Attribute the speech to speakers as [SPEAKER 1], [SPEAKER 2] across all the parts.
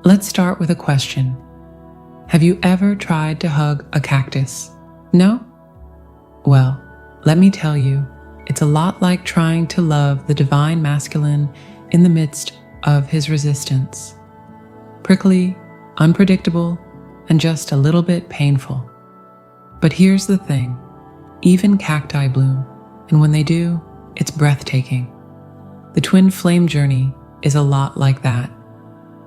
[SPEAKER 1] Let's start with a question. Have you ever tried to hug a cactus? No? Well, let me tell you, it's a lot like trying to love the divine masculine in the midst of his resistance. Prickly, unpredictable, and just a little bit painful. But here's the thing, even cacti bloom, and when they do, it's breathtaking. The twin flame journey is a lot like that.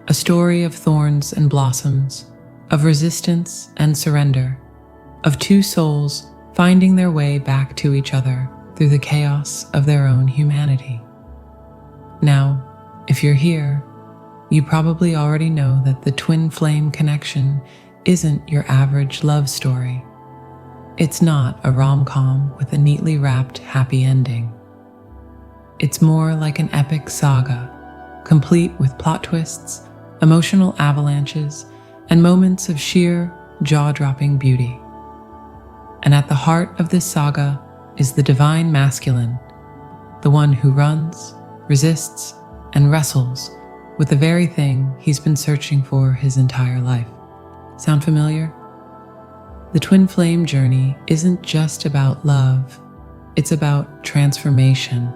[SPEAKER 1] A story of thorns and blossoms, of resistance and surrender, of two souls finding their way back to each other through the chaos of their own humanity. Now, if you're here, you probably already know that the twin flame connection isn't your average love story. It's not a rom-com with a neatly wrapped happy ending. It's more like an epic saga, complete with plot twists, emotional avalanches, and moments of sheer, jaw-dropping beauty. And at the heart of this saga is the divine masculine, the one who runs, resists, and wrestles with the very thing he's been searching for his entire life. Sound familiar? The twin flame journey isn't just about love, it's about transformation.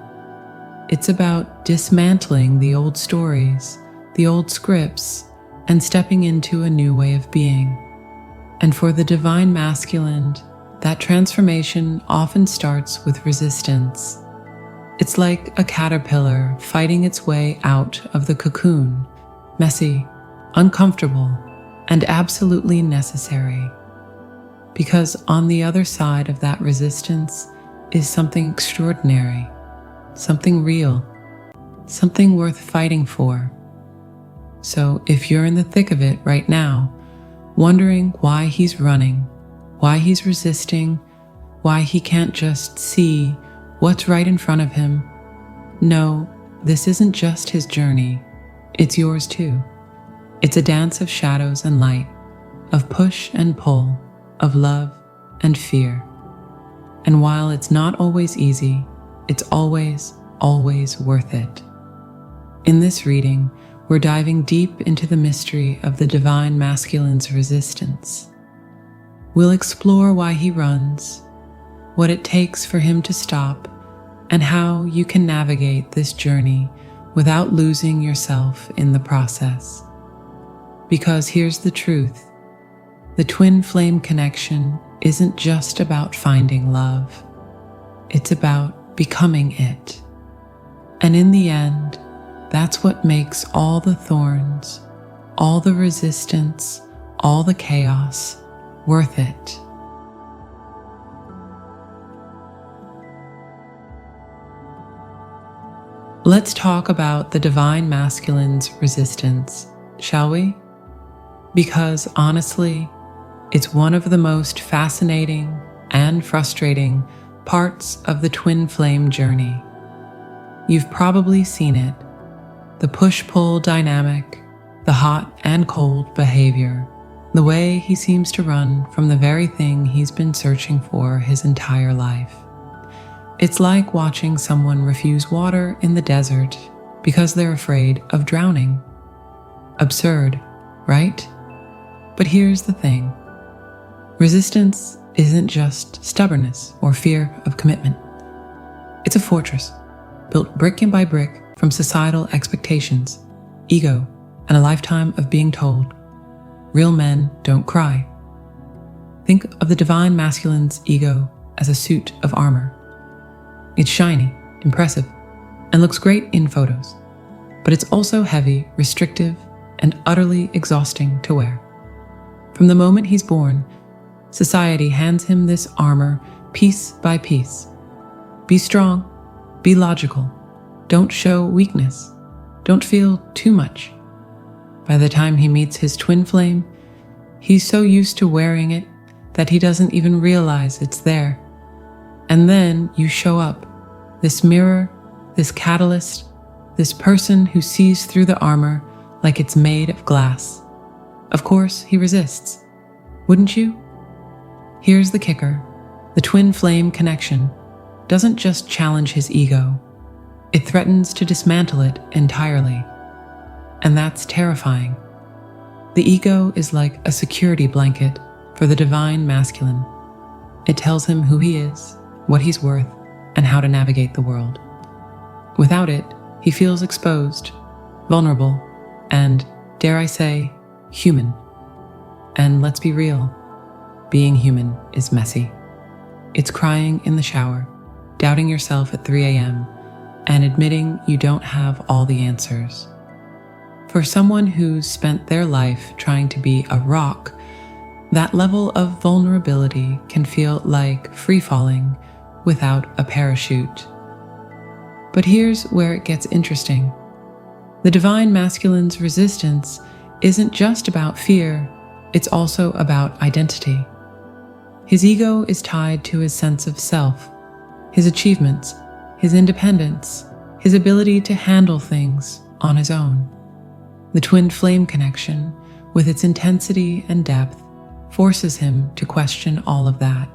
[SPEAKER 1] It's about dismantling the old stories, the old scripts, and stepping into a new way of being. And for the divine masculine, that transformation often starts with resistance. It's like a caterpillar fighting its way out of the cocoon, messy, uncomfortable, and absolutely necessary. Because on the other side of that resistance is something extraordinary, something real, something worth fighting for. So if you're in the thick of it right now, wondering why he's running, why he's resisting, why he can't just see what's right in front of him, no, this isn't just his journey, it's yours too. It's a dance of shadows and light, of push and pull, of love and fear. And while it's not always easy, it's always, always worth it. In this reading, we're diving deep into the mystery of the divine masculine's resistance. We'll explore why he runs, what it takes for him to stop, and how you can navigate this journey without losing yourself in the process. Because here's the truth, the twin flame connection isn't just about finding love, it's about becoming it. And in the end, that's what makes all the thorns, all the resistance, all the chaos worth it. Let's talk about the divine masculine's resistance, shall we? Because honestly, it's one of the most fascinating and frustrating parts of the twin flame journey. You've probably seen it, the push-pull dynamic, the hot and cold behavior, the way he seems to run from the very thing he's been searching for his entire life. It's like watching someone refuse water in the desert because they're afraid of drowning. Absurd, right? But here's the thing. Resistance isn't just stubbornness or fear of commitment. It's a fortress, built brick by brick from societal expectations, ego, and a lifetime of being told, real men don't cry. Think of the divine masculine's ego as a suit of armor. It's shiny, impressive, and looks great in photos, but it's also heavy, restrictive, and utterly exhausting to wear. From the moment he's born, society hands him this armor piece by piece. Be strong, be logical, don't show weakness, don't feel too much. By the time he meets his twin flame, he's so used to wearing it that he doesn't even realize it's there. And then you show up, this mirror, this catalyst, this person who sees through the armor like it's made of glass. Of course, he resists. Wouldn't you? Here's the kicker. The twin flame connection doesn't just challenge his ego. It threatens to dismantle it entirely. And that's terrifying, The ego is like a security blanket for the divine masculine. It tells him who he is, what he's worth, and how to navigate the world. Without it, he feels exposed, vulnerable, and, dare I say, human. And let's be real, being human is messy. It's crying in the shower, doubting yourself at 3 a.m., and admitting you don't have all the answers. For someone who's spent their life trying to be a rock, that level of vulnerability can feel like free-falling without a parachute. But here's where it gets interesting. The divine masculine's resistance isn't just about fear, it's also about identity. His ego is tied to his sense of self, his achievements, his independence, his ability to handle things on his own. The twin flame connection, with its intensity and depth, forces him to question all of that.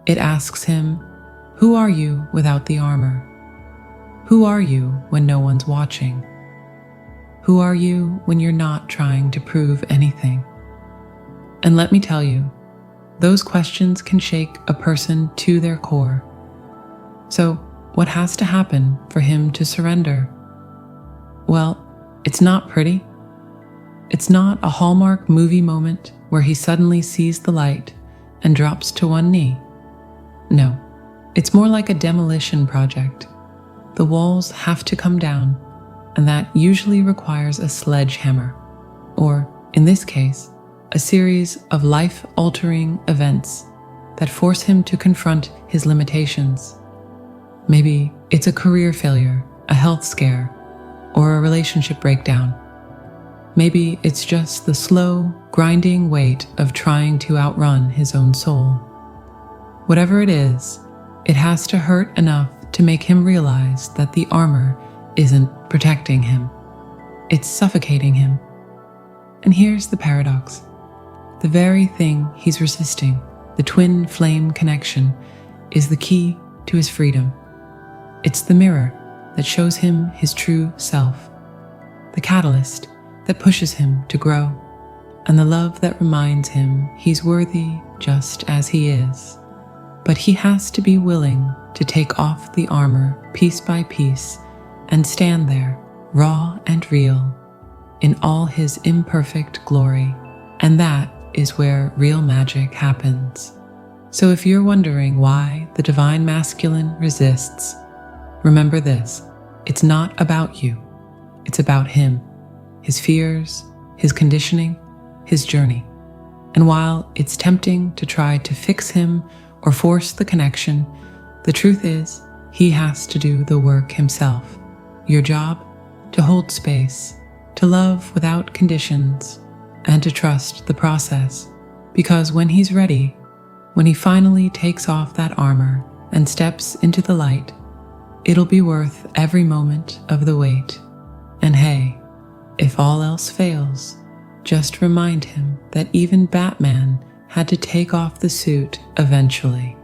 [SPEAKER 1] It asks him, who are you without the armor? Who are you when no one's watching? Who are you when you're not trying to prove anything? And let me tell you, those questions can shake a person to their core. So, what has to happen for him to surrender? Well, it's not pretty. It's not a Hallmark movie moment where he suddenly sees the light and drops to one knee. No, it's more like a demolition project. The walls have to come down, and that usually requires a sledgehammer, or, in this case, a series of life-altering events that force him to confront his limitations. Maybe it's a career failure, a health scare, or a relationship breakdown. Maybe it's just the slow, grinding weight of trying to outrun his own soul. Whatever it is, it has to hurt enough to make him realize that the armor isn't protecting him. It's suffocating him. And here's the paradox. The very thing he's resisting, the twin flame connection, is the key to his freedom. It's the mirror that shows him his true self, the catalyst that pushes him to grow, and the love that reminds him he's worthy just as he is. But he has to be willing to take off the armor piece by piece and stand there, raw and real, in all his imperfect glory. And that is where real magic happens. So if you're wondering why the divine masculine resists, remember this: it's not about you. It's about him, his fears, his conditioning, his journey. And while it's tempting to try to fix him or force the connection, the truth is he has to do the work himself. Your job? To hold space, to love without conditions, and to trust the process. Because when he's ready, when he finally takes off that armor and steps into the light, it'll be worth every moment of the wait. And hey, if all else fails, just remind him that even Batman had to take off the suit eventually.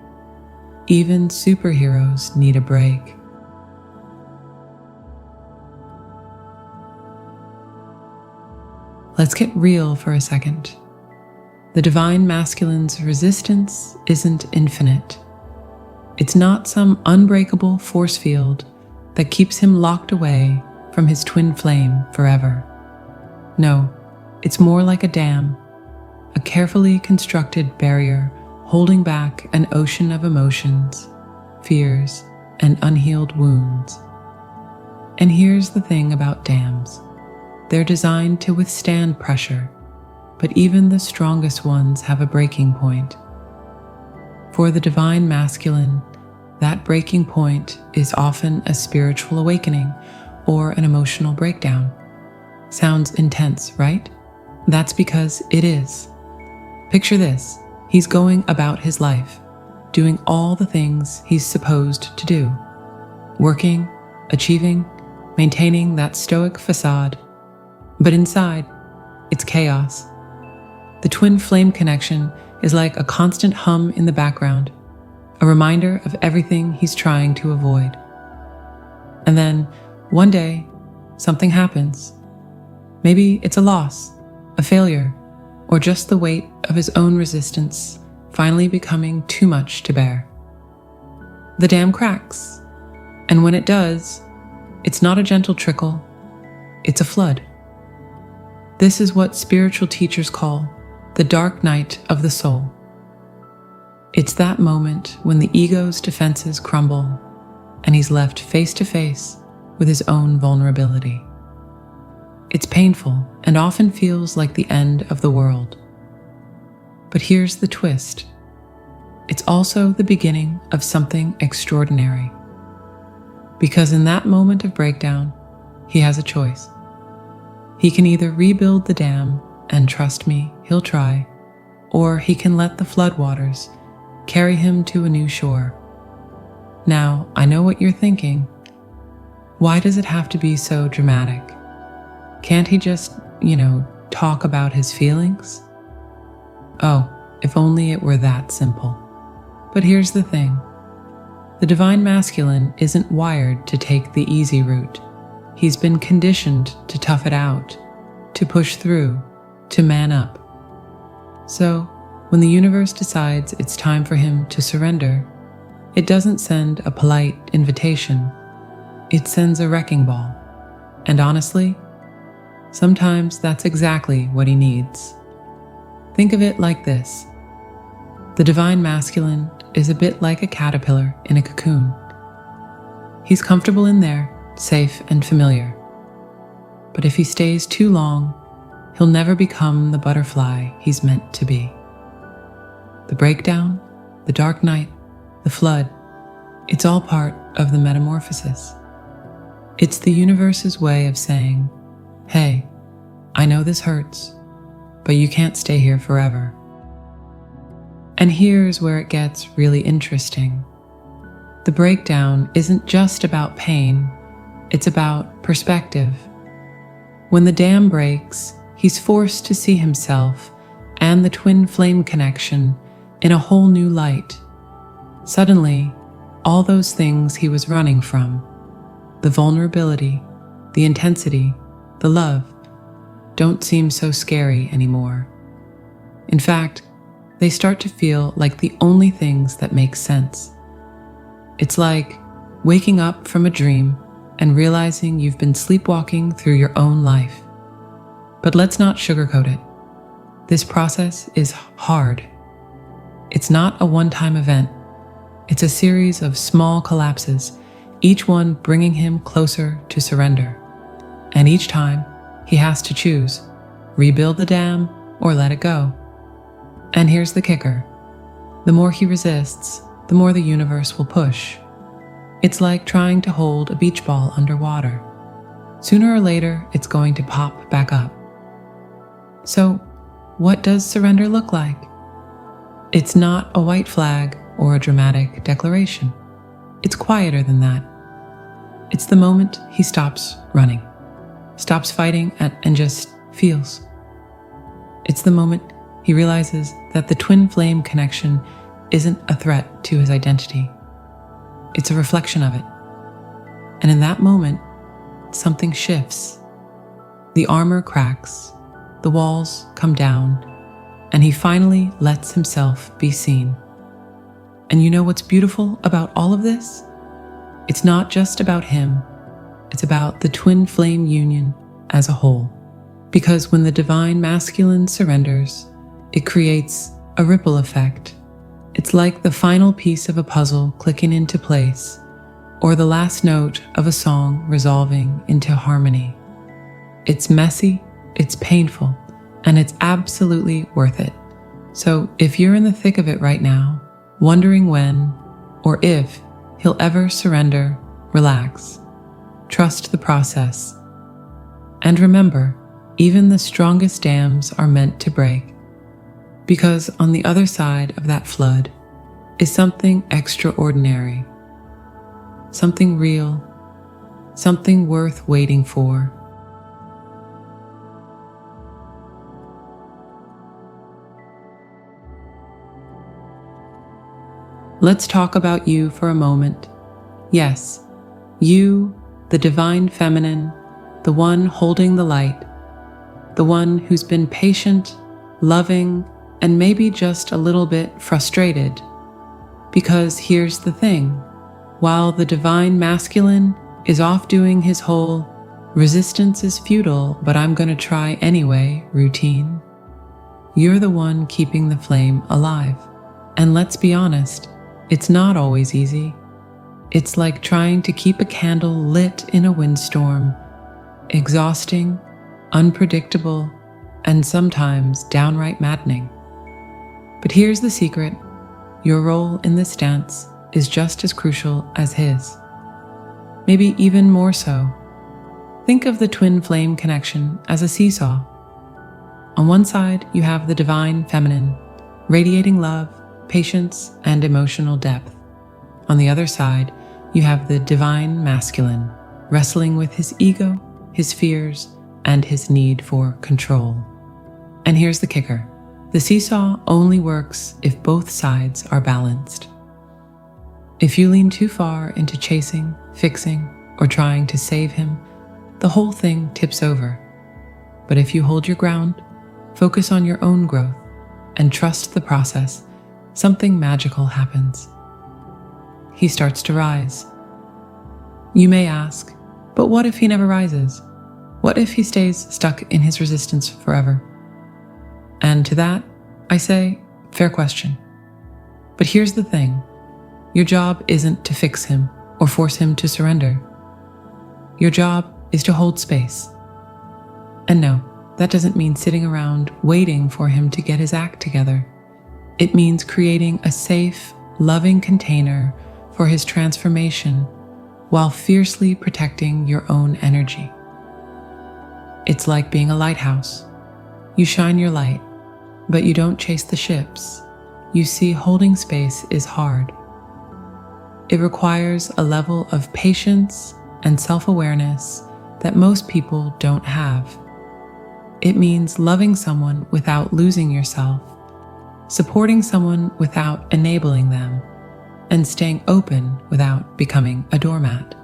[SPEAKER 1] Even superheroes need a break. Let's get real for a second. The divine masculine's resistance isn't infinite. It's not some unbreakable force field that keeps him locked away from his twin flame forever. No, it's more like a dam, a carefully constructed barrier holding back an ocean of emotions, fears, and unhealed wounds. And here's the thing about dams. They're designed to withstand pressure, but even the strongest ones have a breaking point. For the divine masculine, that breaking point is often a spiritual awakening or an emotional breakdown. Sounds intense, right? That's because it is. Picture this: he's going about his life, doing all the things he's supposed to do, working, achieving, maintaining that stoic facade. But inside, it's chaos. The twin flame connection is like a constant hum in the background, a reminder of everything he's trying to avoid. And then, one day, something happens. Maybe it's a loss, a failure, or just the weight of his own resistance finally becoming too much to bear. The dam cracks, and when it does, it's not a gentle trickle, it's a flood. This is what spiritual teachers call the dark night of the soul. It's that moment when the ego's defenses crumble and he's left face to face with his own vulnerability. It's painful and often feels like the end of the world. But here's the twist. It's also the beginning of something extraordinary. Because in that moment of breakdown, he has a choice. He can either rebuild the dam, and trust me, he'll try, or he can let the floodwaters carry him to a new shore. Now, I know what you're thinking. Why does it have to be so dramatic? Can't he just, talk about his feelings? Oh, if only it were that simple. But here's the thing. The divine masculine isn't wired to take the easy route. He's been conditioned to tough it out, to push through, to man up. So, when the universe decides it's time for him to surrender, it doesn't send a polite invitation. It sends a wrecking ball. And honestly, sometimes that's exactly what he needs. Think of it like this. The divine masculine is a bit like a caterpillar in a cocoon. He's comfortable in there, safe and familiar. But if he stays too long, he'll never become the butterfly he's meant to be. The breakdown, the dark night, the flood, it's all part of the metamorphosis. It's the universe's way of saying, hey, I know this hurts, but you can't stay here forever. And here's where it gets really interesting. The breakdown isn't just about pain, it's about perspective. When the dam breaks, he's forced to see himself and the twin flame connection in a whole new light. Suddenly, all those things he was running from, the vulnerability, the intensity, the love, don't seem so scary anymore. In fact, they start to feel like the only things that make sense. It's like waking up from a dream and realizing you've been sleepwalking through your own life. But let's not sugarcoat it. This process is hard. It's not a one-time event. It's a series of small collapses, each one bringing him closer to surrender. And each time, he has to choose, rebuild the dam or let it go. And here's the kicker. The more he resists, the more the universe will push. It's like trying to hold a beach ball underwater. Sooner or later, it's going to pop back up. So, what does surrender look like? It's not a white flag or a dramatic declaration. It's quieter than that. It's the moment he stops running, stops fighting and just feels. It's the moment he realizes that the twin flame connection isn't a threat to his identity. It's a reflection of it. And in that moment, something shifts. The armor cracks, the walls come down, and he finally lets himself be seen. And you know what's beautiful about all of this? It's not just about him. It's about the twin flame union as a whole. Because when the divine masculine surrenders, it creates a ripple effect. It's like the final piece of a puzzle clicking into place, or the last note of a song resolving into harmony. It's messy, it's painful, and it's absolutely worth it. So if you're in the thick of it right now, wondering when or if he'll ever surrender, relax. Trust the process. And remember, even the strongest dams are meant to break. Because on the other side of that flood is something extraordinary. Something real. Something worth waiting for. Let's talk about you for a moment. Yes, you, the divine feminine, the one holding the light. the one who's been patient, loving, and maybe just a little bit frustrated. Because here's the thing, while the divine masculine is off doing his whole resistance is futile, but I'm gonna try anyway routine, you're the one keeping the flame alive. And let's be honest, it's not always easy. It's like trying to keep a candle lit in a windstorm, exhausting, unpredictable, and sometimes downright maddening. But here's the secret, your role in this dance is just as crucial as his. Maybe even more so. Think of the twin flame connection as a seesaw. On one side, you have the divine feminine, radiating love, patience, and emotional depth. On the other side, you have the divine masculine, wrestling with his ego, his fears, and his need for control. And here's the kicker. The seesaw only works if both sides are balanced. If you lean too far into chasing, fixing, or trying to save him, the whole thing tips over. But if you hold your ground, focus on your own growth, and trust the process, something magical happens. He starts to rise. You may ask, but what if he never rises? What if he stays stuck in his resistance forever? And to that, I say, fair question. But here's the thing. Your job isn't to fix him or force him to surrender. Your job is to hold space. And no, that doesn't mean sitting around waiting for him to get his act together. It means creating a safe, loving container for his transformation while fiercely protecting your own energy. It's like being a lighthouse. You shine your light, but you don't chase the ships. You see, holding space is hard. It requires a level of patience and self-awareness that most people don't have. It means loving someone without losing yourself, supporting someone without enabling them, and staying open without becoming a doormat.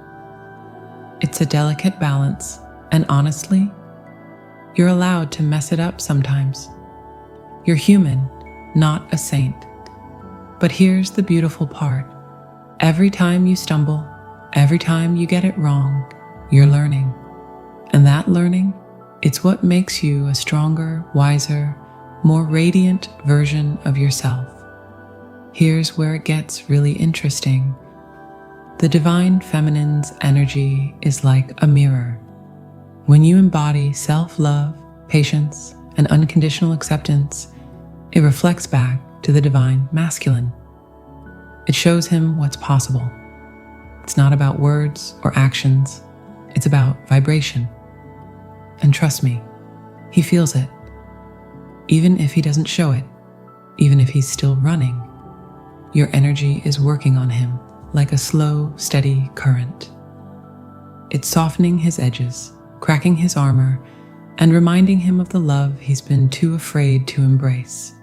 [SPEAKER 1] It's a delicate balance, and honestly, you're allowed to mess it up sometimes. You're human, not a saint. But here's the beautiful part. Every time you stumble, every time you get it wrong, you're learning. And that learning, it's what makes you a stronger, wiser, more radiant version of yourself. Here's where it gets really interesting. The divine feminine's energy is like a mirror. When you embody self-love, patience, and unconditional acceptance, it reflects back to the divine masculine. It shows him what's possible. It's not about words or actions. It's about vibration. And trust me, he feels it. Even if he doesn't show it, even if he's still running, your energy is working on him like a slow, steady current. It's softening his edges, cracking his armor, and reminding him of the love he's been too afraid to embrace.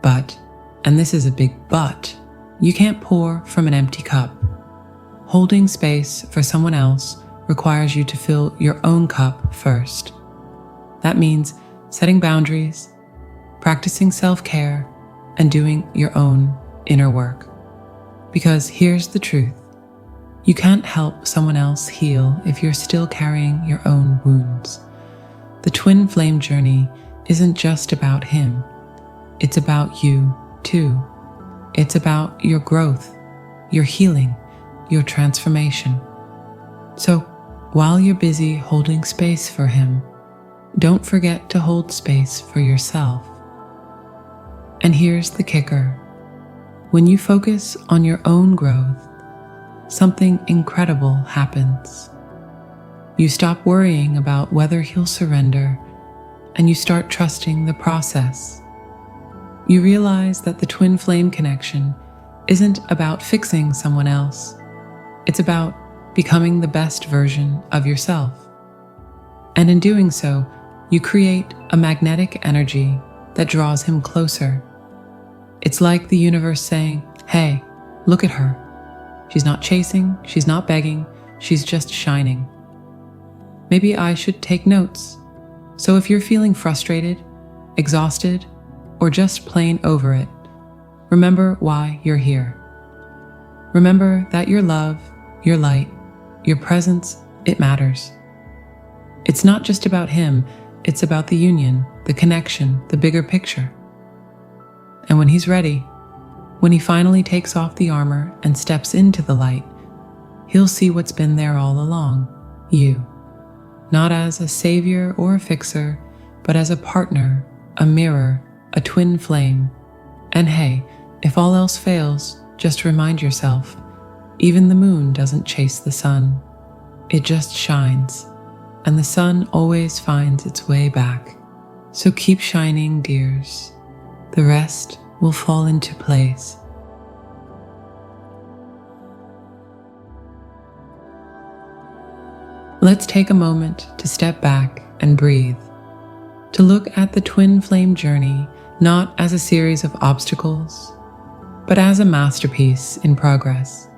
[SPEAKER 1] But, and this is a big but, you can't pour from an empty cup. Holding space for someone else requires you to fill your own cup first. That means setting boundaries, practicing self-care, and doing your own inner work. Because here's the truth. You can't help someone else heal if you're still carrying your own wounds. The twin flame journey isn't just about him. It's about you, too. It's about your growth, your healing, your transformation. So, while you're busy holding space for him, don't forget to hold space for yourself. And here's the kicker. When you focus on your own growth, something incredible happens. You stop worrying about whether he'll surrender, and you start trusting the process. You realize that the twin flame connection isn't about fixing someone else. It's about becoming the best version of yourself. And in doing so, you create a magnetic energy that draws him closer. It's like the universe saying, hey, look at her. She's not chasing, she's not begging, she's just shining. Maybe I should take notes. So if you're feeling frustrated, exhausted, or just plain over it, remember why you're here. Remember that your love, your light, your presence, it matters. It's not just about him, it's about the union, the connection, the bigger picture. And when he's ready, when he finally takes off the armor and steps into the light, he'll see what's been there all along, you. Not as a savior or a fixer, but as a partner, a mirror, a twin flame. And hey, if all else fails, just remind yourself, even the moon doesn't chase the sun. It just shines, and the sun always finds its way back. So keep shining, dears. The rest will fall into place. Let's take a moment to step back and breathe, to look at the twin flame journey not as a series of obstacles, but as a masterpiece in progress.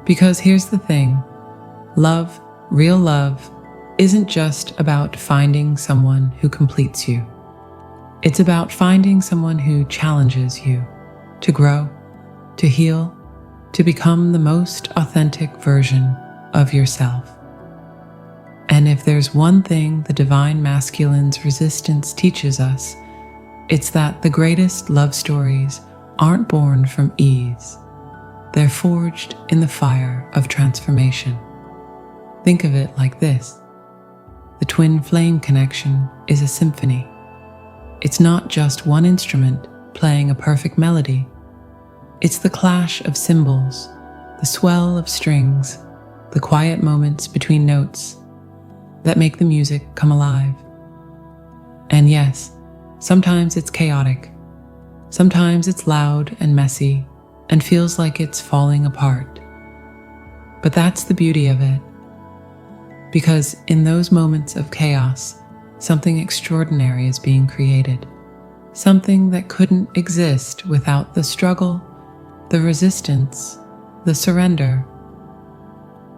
[SPEAKER 1] Because here's the thing, love, real love, isn't just about finding someone who completes you. It's about finding someone who challenges you to grow, to heal, to become the most authentic version of yourself. And if there's one thing the divine masculine's resistance teaches us, it's that the greatest love stories aren't born from ease. They're forged in the fire of transformation. Think of it like this. The twin flame connection is a symphony. It's not just one instrument playing a perfect melody. It's the clash of cymbals, the swell of strings, the quiet moments between notes that make the music come alive. And yes, sometimes it's chaotic. Sometimes it's loud and messy and feels like it's falling apart. But that's the beauty of it. Because in those moments of chaos, something extraordinary is being created. Something that couldn't exist without the struggle, the resistance, the surrender.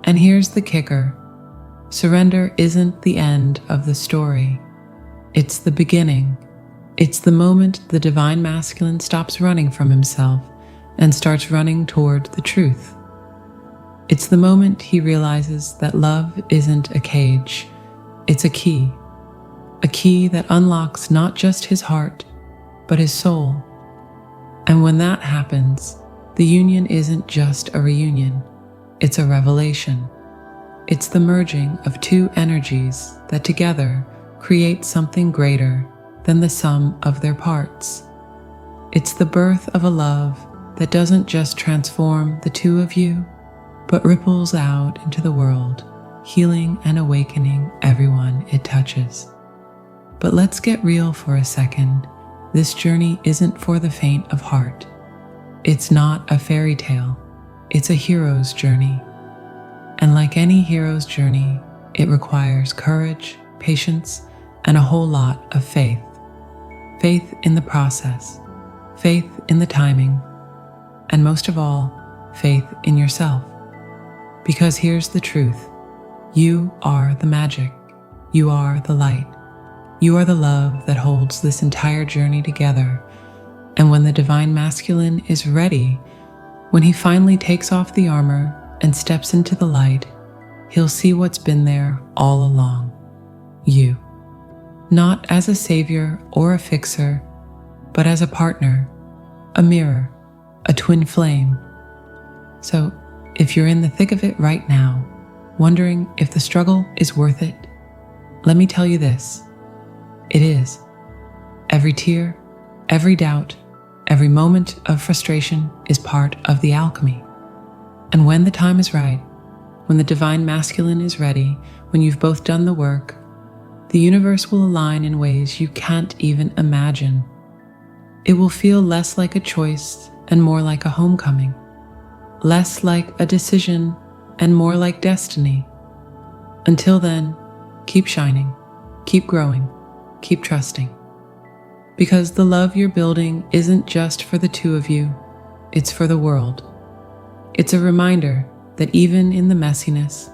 [SPEAKER 1] And here's the kicker. Surrender isn't the end of the story. It's the beginning. It's the moment the divine masculine stops running from himself and starts running toward the truth. It's the moment he realizes that love isn't a cage, it's a key that unlocks not just his heart, but his soul. And when that happens, the union isn't just a reunion, it's a revelation. It's the merging of two energies that together create something greater than the sum of their parts. It's the birth of a love that doesn't just transform the two of you, but ripples out into the world, healing and awakening everyone it touches. But let's get real for a second. This journey isn't for the faint of heart. It's not a fairy tale. It's a hero's journey. And like any hero's journey, it requires courage, patience, and a whole lot of faith. Faith in the process, faith in the timing, and most of all, faith in yourself. Because here's the truth. You are the magic. You are the light. You are the love that holds this entire journey together. And when the divine masculine is ready, when he finally takes off the armor and steps into the light, he'll see what's been there all along. You. Not as a savior or a fixer, but as a partner, a mirror, a twin flame. So, if you're in the thick of it right now, wondering if the struggle is worth it, let me tell you this. It is. Every tear, every doubt, every moment of frustration is part of the alchemy. And when the time is right, when the divine masculine is ready, when you've both done the work, the universe will align in ways you can't even imagine. It will feel less like a choice and more like a homecoming, less like a decision and more like destiny. Until then, keep shining, keep growing, keep trusting. Because the love you're building isn't just for the two of you, it's for the world. It's a reminder that even in the messiness,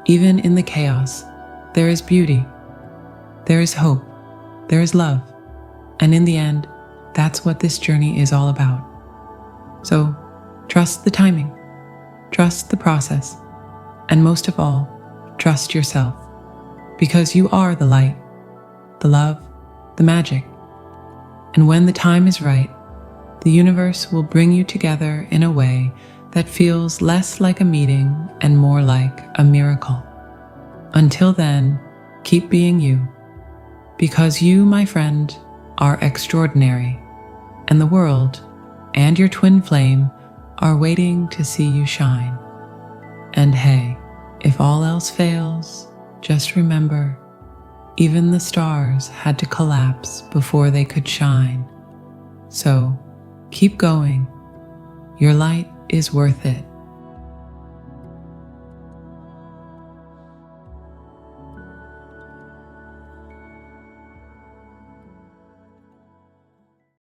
[SPEAKER 1] even in the chaos, there is beauty. There is hope, there is love, and in the end, that's what this journey is all about. So, trust the timing, trust the process, and most of all, trust yourself, because you are the light, the love, the magic. And when the time is right, the universe will bring you together in a way that feels less like a meeting and more like a miracle. Until then, keep being you, because you, my friend, are extraordinary, and the world and your twin flame are waiting to see you shine. And hey, if all else fails, just remember, even the stars had to collapse before they could shine. So, keep going. Your light is worth it.